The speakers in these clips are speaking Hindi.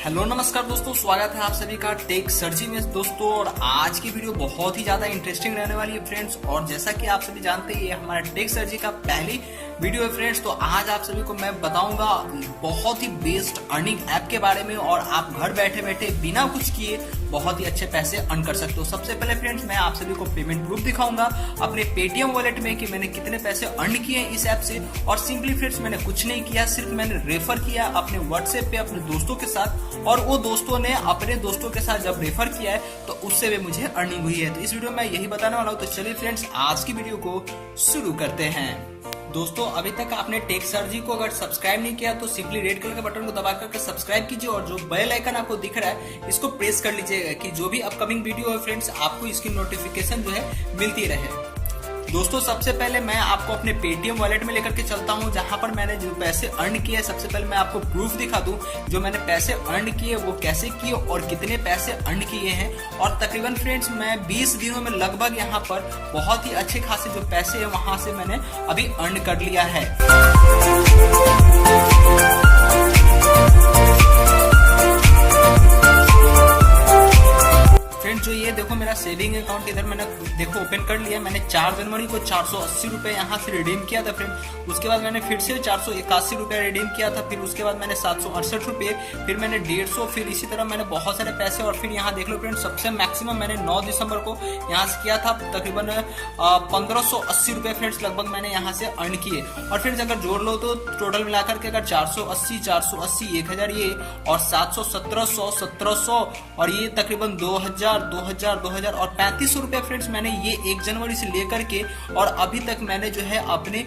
हेलो नमस्कार दोस्तों, स्वागत है आप सभी का टेक सर्जी में दोस्तों। और आज की वीडियो बहुत ही ज्यादा इंटरेस्टिंग रहने वाली है फ्रेंड्स। और जैसा कि आप सभी जानते हैं, ये हमारा टेक सर्जी का पहली वीडियो है फ्रेंड्स। तो आज आप सभी को मैं बताऊंगा बहुत ही बेस्ट अर्निंग ऐप के बारे में, और आप घर बैठे बैठे बिना कुछ किए बहुत ही अच्छे पैसे अर्न कर सकते हो। सबसे पहले फ्रेंड्स मैं आप सभी को पेमेंट प्रूफ दिखाऊंगा अपने पेटीएम वॉलेट में कि मैंने कितने पैसे अर्न किए हैं इस ऐप से। और सिंपली फ्रेंड्स मैंने कुछ नहीं किया, सिर्फ मैंने रेफर किया अपने व्हाट्सएप पे अपने दोस्तों के साथ, और वो दोस्तों ने अपने दोस्तों के साथ जब रेफर किया है तो उससे भी मुझे अर्निंग हुई है। तो इस वीडियो में मैं यही बताने वाला हूँ। तो चलिए फ्रेंड्स आज की वीडियो को शुरू करते हैं। दोस्तों अभी तक आपने टेक सर्जी को अगर सब्सक्राइब नहीं किया तो सिंपली रेड कलर के बटन को दबा करके सब्सक्राइब कीजिए, और जो बेल आइकन आपको दिख रहा है इसको प्रेस कर लीजिएगा कि जो भी अपकमिंग वीडियो है फ्रेंड्स आपको इसकी नोटिफिकेशन जो है मिलती रहे। दोस्तों सबसे पहले मैं आपको अपने पेटीएम वॉलेट में लेकर के चलता हूं, जहां पर मैंने जो पैसे अर्न किए। सबसे पहले मैं आपको प्रूफ दिखा दूं जो मैंने पैसे अर्न किए वो कैसे किए और कितने पैसे अर्न किए हैं। और तकरीबन फ्रेंड्स मैं 20 दिनों में लगभग यहां पर बहुत ही अच्छे खासे जो पैसे हैं वहां से मैंने अभी अर्न कर लिया है। फ्रेंड्स जो ये देखो मेरा सेविंग अकाउंट इधर मैंने देखो ओपन कर लिया। मैंने 4 जनवरी को 480 रुपए यहाँ से रिडीम किया था फ्रेंड। उसके बाद मैंने फिर से 481 रुपए रिडीम किया था। फिर उसके बाद मैंने 768 रुपए, फिर मैंने 150, फिर इसी तरह मैंने बहुत सारे पैसे। और फिर यहाँ देख लो फ्रेंड सबसे मैक्सिमम मैंने 9 दिसंबर को यहाँ से किया था, तकरीबन 1580 रुपए फ्रेंड्स लगभग मैंने यहाँ से अर्न किए। और फ्रेंड्स अगर जोड़ लो तो टोटल मिलाकर के अगर 480, 1000 ये, और 700, 1700, 1700, और ये तकरीबन 2000 और 3500 रुपए फ्रेंड्स मैंने ये 1 जनवरी से लेकर के और अभी तक मैंने जो है अपने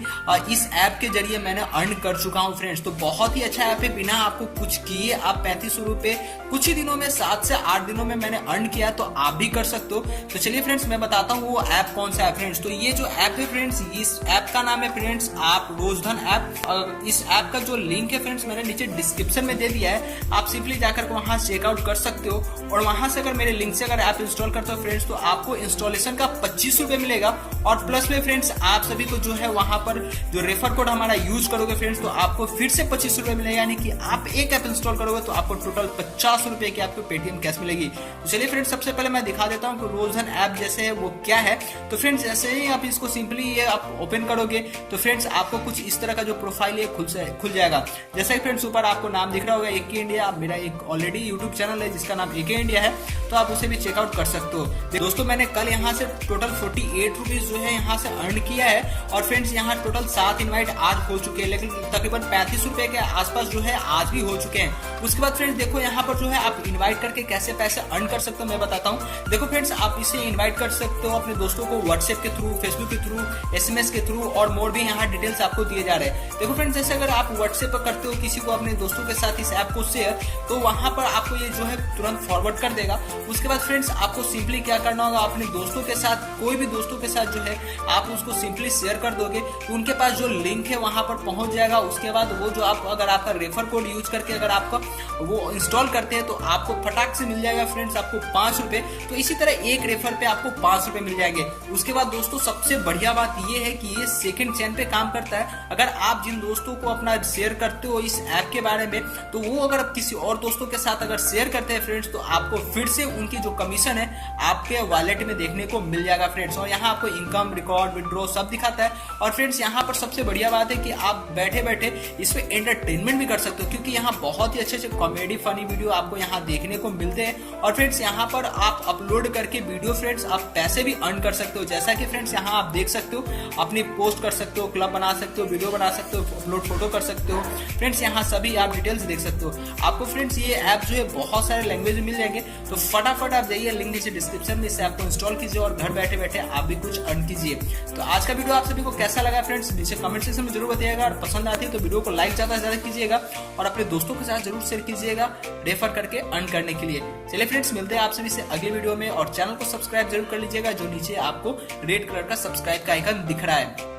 इस ऐप के जरिए मैंने अर्न कर चुका हूं फ्रेंड्स। तो बहुत ही अच्छा ऐप है, बिना आपको कुछ किए आप 3500 रुपए कुछ ही दिनों में 7 से 8 दिनों में मैंने अर्न किया। तो आप भी कर सकते हो। तो चलिए फ्रेंड्स मैं बताता हूँ वो ऐप कौन सा है फ्रेंड्स। तो ये जो ऐप है फ्रेंड्स, इस ऐप का नाम है फ्रेंड्स आप रोजधन ऐप। इस ऐप का जो लिंक है फ्रेंड्स मैंने नीचे डिस्क्रिप्शन में दे दिया है। आप सिंपली जाकर वहां चेकआउट कर सकते हो। और वहां से अगर मेरे लिंक से अगर ऐप इंस्टॉल करते हो फ्रेंड्स तो आपको इंस्टॉलेशन का 25 रुपए मिलेगा। और प्लस में फ्रेंड्स आप सभी को जो है वहां पर जो रेफर कोड हमारा यूज करोगे फ्रेंड्स तो आपको फिर से 25 रुपए मिलेगा। यानी कि आप एक ऐप इंस्टॉल करोगे तो आपको टोटल 50 रुपए की आपको पेटीएम कैश मिलेगी। तो चलिए फ्रेंड्स सबसे पहले मैं दिखा देता हूँ कि रोजधन ऐप जैसे है वो क्या है। तो फ्रेंड्स जैसे ही आप इसको सिंपली ये आप ओपन करोगे तो फ्रेंड्स आपको कुछ इस तरह का जो प्रोफाइल है खुल जाएगा। जैसे कि फ्रेंड्स ऊपर आपको नाम दिख रहा होगा AK इंडिया। मेरा एक ऑलरेडी यूट्यूब चैनल है जिसका नाम AK इंडिया है, तो आप उसे भी चेकआउट कर सकते हो। दोस्तों मैंने कल यहाँ से टोटल 48 रुपीज जो है यहाँ से अर्न किया है। और फ्रेंड्स यहाँ टोटल 7 इनवाइट आज हो चुके हैं, लेकिन तकरीबन 35 रुपए के आसपास जो है आज भी हो चुके हैं। उसके बाद फ्रेंड्स देखो यहाँ पर जो है आप इनवाइट करके कैसे पैसे अर्न कर सकते हो मैं बताता हूँ। देखो फ्रेंड्स आप इसे इनवाइट कर सकते हो अपने दोस्तों को व्हाट्सएप के थ्रू, फेसबुक के थ्रू, SMS के थ्रू, और मोर भी यहाँ डिटेल्स आपको दिए जा रहे हैं। देखो फ्रेंड्स जैसे अगर आप व्हाट्सएप पर करते हो किसी को अपने दोस्तों के साथ इस ऐप को शेयर, तो वहां पर आपको ये जो है तुरंत फॉरवर्ड कर देगा। उसके बाद फ्रेंड्स आपको सिंपली क्या करना होगा, अपने दोस्तों के साथ कोई भी दोस्तों के साथ जो है आप उसको सिंपली शेयर कर दोगे तो उनके पास जो लिंक है वहां पर पहुंच जाएगा। उसके बाद वो जो आप अगर आपका रेफर कोड यूज करके अगर आपका वो इंस्टॉल करते हैं तो आपको फटाक से मिल जाएगा फ्रेंड्स आपको 5 रुपए। तो इसी तरह एक रेफर पे आपको 5 रुपए मिल जाएंगे। उसके बाद दोस्तों सबसे बढ़िया बात ये है कि ये सेकंड चेन पे काम करता है। अगर आप जिन दोस्तों को अपना शेयर करते हो इस ऐप के बारे में तो वो अगर किसी और दोस्तों के साथ अगर शेयर करते हैं फ्रेंड्स तो आपको फिर से उनकी जो कमीशन है आपके वॉलेट में देखने को मिल जाएगा फ्रेंड्स। और यहाँ आपको इनकम, रिकॉर्ड, विड्रॉ सब दिखाता है। और फ्रेंड्स यहाँ पर सबसे बढ़िया बात है कि आप बैठे बैठे इस पे एंटरटेनमेंट भी कर सकते हो, क्योंकि यहाँ बहुत ही अच्छे अच्छे कॉमेडी फनी वीडियो आपको यहाँ देखने को मिलते हैं। और फ्रेंड्स यहाँ पर आप अपलोड करके वीडियो फ्रेंड्स आप पैसे भी अर्न कर सकते हो। जैसा कि फ्रेंड्स यहाँ आप देख सकते हो अपनी पोस्ट कर सकते हो, क्लब बना सकते हो, वीडियो बना सकते हो, अपलोड फोटो कर सकते हो फ्रेंड्स। यहाँ सभी आप डिटेल्स देख सकते हो। आपको फ्रेंड्स ये ऐप जो है बहुत सारे लैंग्वेज में मिल जाएंगे। तो फटाफट आप जाइए लिंक नीचे डिस्क्रिप्शन में, इस ऐप को इंस्टॉल कीजिए और घर बैठे बैठे आप भी कुछ अर्न कीजिए। तो आज का वीडियो आप सभी को कैसा लगा फ्रेंड्स नीचे कमेंट सेक्शन में जरूर बताइएगा। और पसंद आती है तो वीडियो को लाइक ज्यादा से ज्यादा कीजिएगा और अपने दोस्तों के साथ जरूर शेयर कीजिएगा रेफर करके अर्न करने के लिए। चलिए फ्रेंड्स मिलते हैं आप सभी से अगले वीडियो में। और चैनल को सब्सक्राइब जरूर कर लीजिएगा, जो नीचे आपको रेड कलर का सब्सक्राइब का आइकन दिख रहा है।